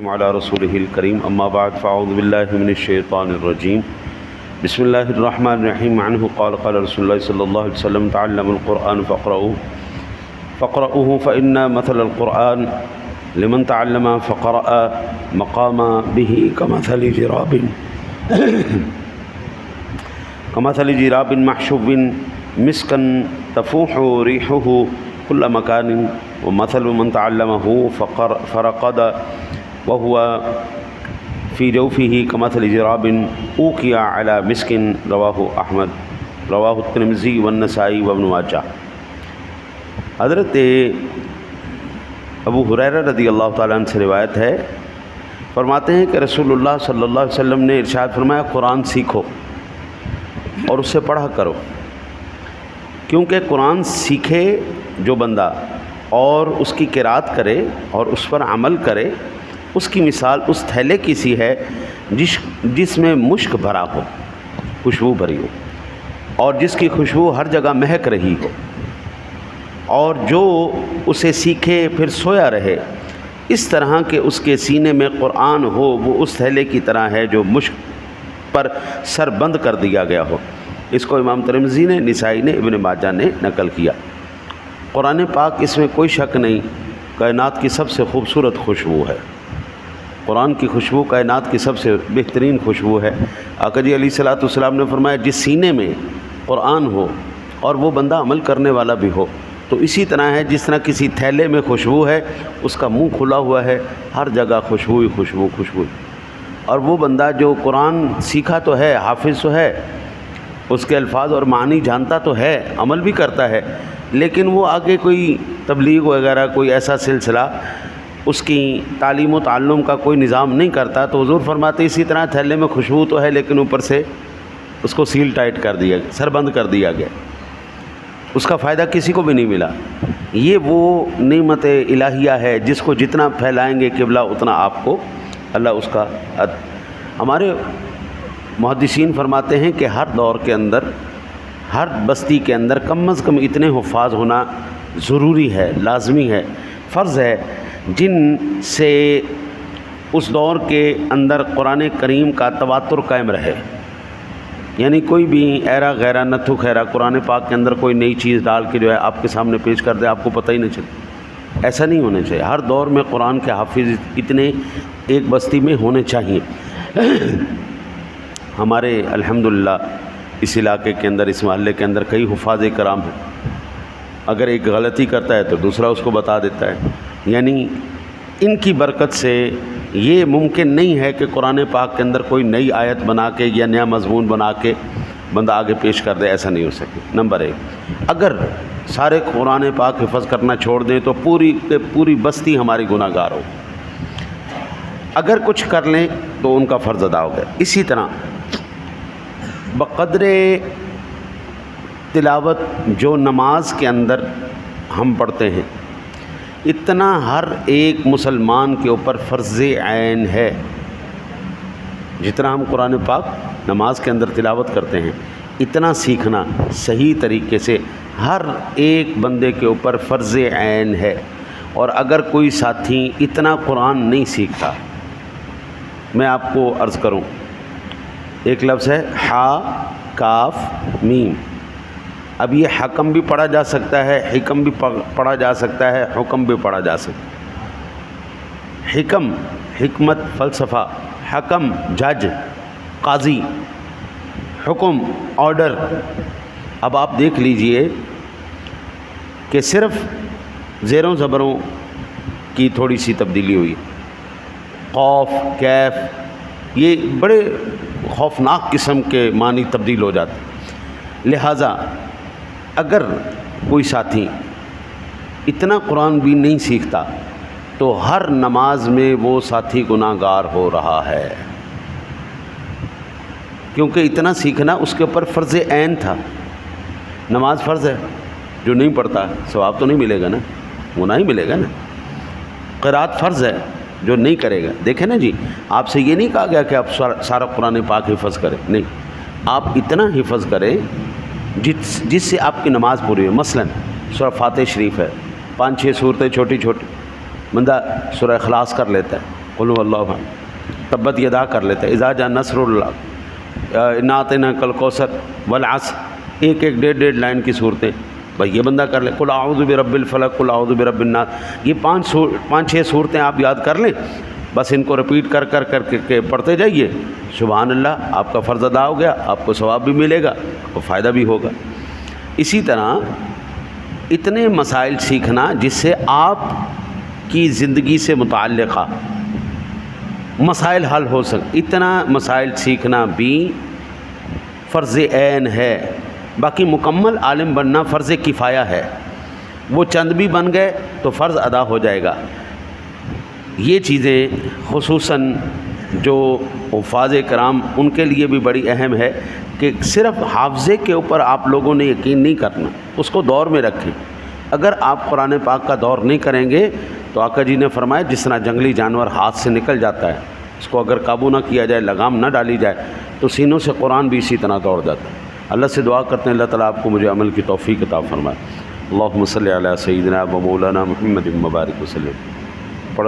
على رسوله الكريم اما بعد فاعوذ بالله من الشيطان الرجيم بسم الله الرحمن الرحيم عنه قال رسول الله صلى الله عليه وسلم تعلموا القرآن فاقرؤوه فإن مثل القرآن لمن تعلم فقرأ مقام به كمثل جراب محشوب مسكا تفوح ريحه كل مكان ومثل من تعلمه فرقد وهو في جوفه كمثل جراب أوقي على مسك رواه أحمد رواه الترمذي والنسائی وابن ماجہ۔ حضرت ابو ہریرہ رضی اللہ تعالیٰ عنہ سے روایت ہے، فرماتے ہیں کہ رسول اللہ صلی اللہ علیہ وسلم نے ارشاد فرمایا قرآن سیکھو اور اسے پڑھا کرو، کیونکہ قرآن سیکھے جو بندہ اور اس کی قرأت کرے اور اس پر عمل کرے، اس کی مثال اس تھیلے کی سی ہے جس میں مشک بھرا ہو، خوشبو بھری ہو، اور جس کی خوشبو ہر جگہ مہک رہی ہو، اور جو اسے سیکھے پھر سویا رہے، اس طرح کہ اس کے سینے میں قرآن ہو، وہ اس تھیلے کی طرح ہے جو مشک پر سر بند کر دیا گیا ہو۔ اس کو امام ترمذی نے، نسائی نے، ابن ماجہ نے نقل کیا۔ قرآن پاک اس میں کوئی شک نہیں کائنات کی سب سے خوبصورت خوشبو ہے۔ قرآن کی خوشبو کائنات کی سب سے بہترین خوشبو ہے۔ آقا جی علیہ الصلوۃ والسلام نے فرمایا جس سینے میں قرآن ہو اور وہ بندہ عمل کرنے والا بھی ہو، تو اسی طرح ہے جس طرح کسی تھیلے میں خوشبو ہے، اس کا منہ کھلا ہوا ہے، ہر جگہ خوشبو ہی خوشبو خوشبو۔ اور وہ بندہ جو قرآن سیکھا تو ہے، حافظ تو ہے، اس کے الفاظ اور معنی جانتا تو ہے، عمل بھی کرتا ہے، لیکن وہ آگے کوئی تبلیغ وغیرہ کوئی ایسا سلسلہ، اس کی تعلیم و تعلم کا کوئی نظام نہیں کرتا، تو حضور فرماتے اسی طرح تھیلے میں خوشبو تو ہے لیکن اوپر سے اس کو سیل ٹائٹ کر دیا، سر بند کر دیا گیا، اس کا فائدہ کسی کو بھی نہیں ملا۔ یہ وہ نعمت الہیہ ہے جس کو جتنا پھیلائیں گے قبلہ اتنا آپ کو اللہ اس کا ہمارے محدثین فرماتے ہیں کہ ہر دور کے اندر، ہر بستی کے اندر کم از کم اتنے حفاظ ہونا ضروری ہے، لازمی ہے، فرض ہے، جن سے اس دور کے اندر قرآن کریم کا تواتر قائم رہے، یعنی کوئی بھی ایرا غیرہ نتھو خیرہ قرآن پاک کے اندر کوئی نئی چیز ڈال کے جو ہے آپ کے سامنے پیش کر دے، آپ کو پتہ ہی نہیں چلے۔ ایسا نہیں ہونا چاہیے۔ ہر دور میں قرآن کے حافظ اتنے ایک بستی میں ہونے چاہیے۔ ہمارے الحمدللہ اس علاقے کے اندر، اس محلے کے اندر کئی حفاظ کرام ہیں، اگر ایک غلطی کرتا ہے تو دوسرا اس کو بتا دیتا ہے، یعنی ان کی برکت سے یہ ممکن نہیں ہے کہ قرآن پاک کے اندر کوئی نئی آیت بنا کے یا نیا مضمون بنا کے بندہ آگے پیش کر دے، ایسا نہیں ہو سکے۔ نمبر ایک، اگر سارے قرآن پاک حفظ کرنا چھوڑ دیں تو پوری بستی ہماری گناہ گار ہو، اگر کچھ کر لیں تو ان کا فرض ادا ہو گیا۔ اسی طرح بقدر تلاوت جو نماز کے اندر ہم پڑھتے ہیں، اتنا ہر ایک مسلمان کے اوپر فرض عین ہے۔ جتنا ہم قرآن پاک نماز کے اندر تلاوت کرتے ہیں، اتنا سیکھنا صحیح طریقے سے ہر ایک بندے کے اوپر فرض عین ہے۔ اور اگر کوئی ساتھی اتنا قرآن نہیں سیکھتا، میں آپ کو عرض کروں، ایک لفظ ہے ہا کاف میم، اب یہ حکم بھی پڑھا جا سکتا ہے، حکم بھی پڑھا جا سکتا ہے، حکم بھی پڑھا جا سکتا ہے۔ حکم حکمت فلسفہ، حکم جج قاضی، حکم آرڈر۔ اب آپ دیکھ لیجئے کہ صرف زیروں زبروں کی تھوڑی سی تبدیلی ہوئی، قوف کیف، یہ بڑے خوفناک قسم کے معنی تبدیل ہو جاتے۔ لہٰذا اگر کوئی ساتھی اتنا قرآن بھی نہیں سیکھتا تو ہر نماز میں وہ ساتھی گناہ گار ہو رہا ہے، کیونکہ اتنا سیکھنا اس کے اوپر فرض عین تھا۔ نماز فرض ہے، جو نہیں پڑھتا ثواب تو نہیں ملے گا نا، گناہ ہی ملے گا نا۔ قرأت فرض ہے، جو نہیں کرے گا، دیکھیں نا جی، آپ سے یہ نہیں کہا گیا کہ آپ سارا قرآن پاک حفظ کریں، نہیں، آپ اتنا حفظ کریں جس سے آپ کی نماز پوری ہو۔ مثلا سورہ فاتح شریف ہے، 5-6 صورتیں چھوٹی چھوٹی، بندہ سورہ اخلاص کر لیتا ہے، قل هو اللہ احد، تبت یدا کر لیتے، اذا جاء نصر اللہ، انا اعطیناک الکوثر والعصر، ایک ایک ڈیڑھ لائن کی صورتیں بھائی یہ بندہ کر لے، قل اعوذ برب الفلق، قل اعوذ برب الناس، یہ پانچ چھ صورتیں آپ یاد کر لیں، بس ان کو رپیٹ کر کے پڑھتے جائیے، سبحان اللہ، آپ کا فرض ادا ہو گیا، آپ کو ثواب بھی ملے گا اور فائدہ بھی ہوگا۔ اسی طرح اتنے مسائل سیکھنا جس سے آپ کی زندگی سے متعلقہ مسائل حل ہو سکیں، اتنا مسائل سیکھنا بھی فرض عین ہے، باقی مکمل عالم بننا فرض کفایہ ہے، وہ چند بھی بن گئے تو فرض ادا ہو جائے گا۔ یہ چیزیں خصوصاً جو حفاظ کرام ان کے لیے بھی بڑی اہم ہے کہ صرف حافظے کے اوپر آپ لوگوں نے یقین نہیں کرنا، اس کو دور میں رکھیں۔ اگر آپ قرآن پاک کا دور نہیں کریں گے تو آقا جی نے فرمایا جس طرح جنگلی جانور ہاتھ سے نکل جاتا ہے، اس کو اگر قابو نہ کیا جائے، لگام نہ ڈالی جائے، تو سینوں سے قرآن بھی اسی طرح دوڑ جاتا ہے۔ اللہ سے دعا کرتے ہیں اللہ تعالیٰ آپ کو مجھے عمل کی توفیق عطا فرمائے۔ اللہم صلی علی سیدنا و مولانا محمد مبارک وسلم۔